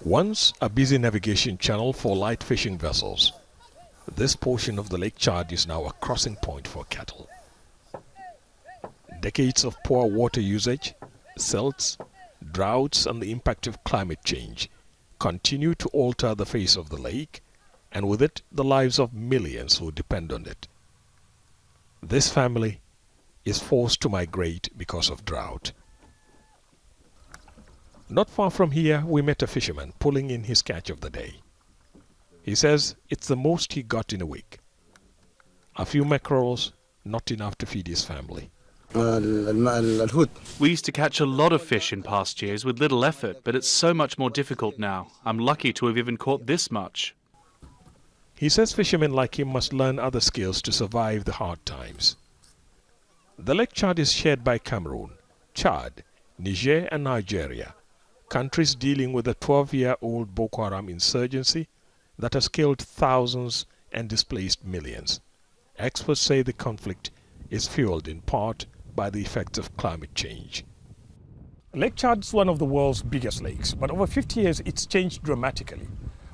Once a busy navigation channel for light fishing vessels, this portion of the Lake Chad is now a crossing point for cattle. Decades of poor water usage, silts, droughts and the impact of climate change continue to alter the face of the lake, and with it the lives of millions who depend on it. This family is forced to migrate because of drought. Not far from here we met a fisherman pulling in his catch of the day. He says it's the most he got in a week. A few mackerels, not enough to feed his family. We used to catch a lot of fish in past years with little effort, but it's so much more difficult now. I'm lucky to have even caught this much. He says fishermen like him must learn other skills to survive the hard times. The Lake Chad is shared by Cameroon, Chad, Niger and Nigeria, countries dealing with a 12-year-old Boko Haram insurgency that has killed thousands and displaced millions. Experts say the conflict is fueled in part by the effects of climate change. Lake Chad is one of the world's biggest lakes, but over 50 years it's changed dramatically.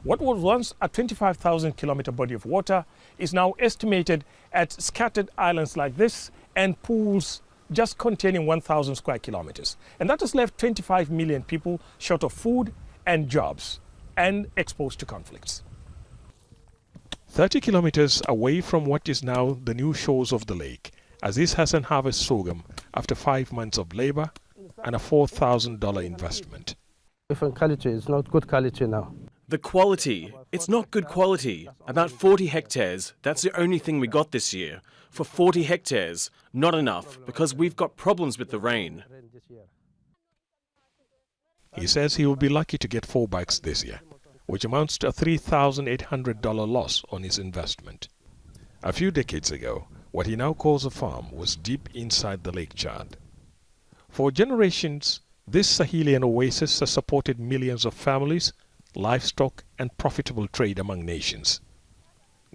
What was once a 25,000-kilometer body of water is now estimated at scattered islands like this and pools just containing 1,000 square kilometers. And that has left 25 million people short of food and jobs and exposed to conflicts. 30 kilometers away from what is now the new shores of the lake, Aziz Hassan harvests sorghum after 5 months of labor and a $4,000 investment. Different quality, it's not good quality now. The quality, it's not good quality. About 40 hectares, that's the only thing we got this year. For 40 hectares, not enough, because we've got problems with the rain. He says he will be lucky to get 4 bags this year, which amounts to a $3,800 loss on his investment. A few decades ago, what he now calls a farm was deep inside the Lake Chad. For generations, this Sahelian oasis has supported millions of families, livestock and profitable trade among nations.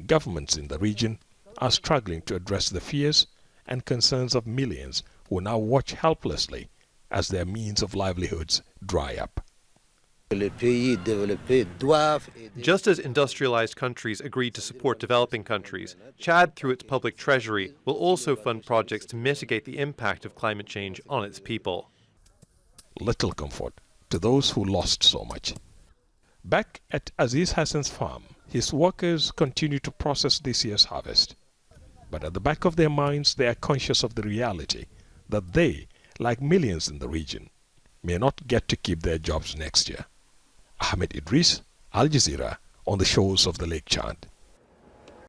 Governments in the region are struggling to address the fears and concerns of millions who now watch helplessly as their means of livelihoods dry up. Just as industrialized countries agreed to support developing countries, Chad, through its public treasury, will also fund projects to mitigate the impact of climate change on its people. Little comfort to those who lost so much. Back at Aziz Hassan's farm, his workers continue to process this year's harvest. But at the back of their minds, they are conscious of the reality that they, like millions in the region, may not get to keep their jobs next year. Ahmed, Idris, Jazeera, on the shores of the Lake Chad.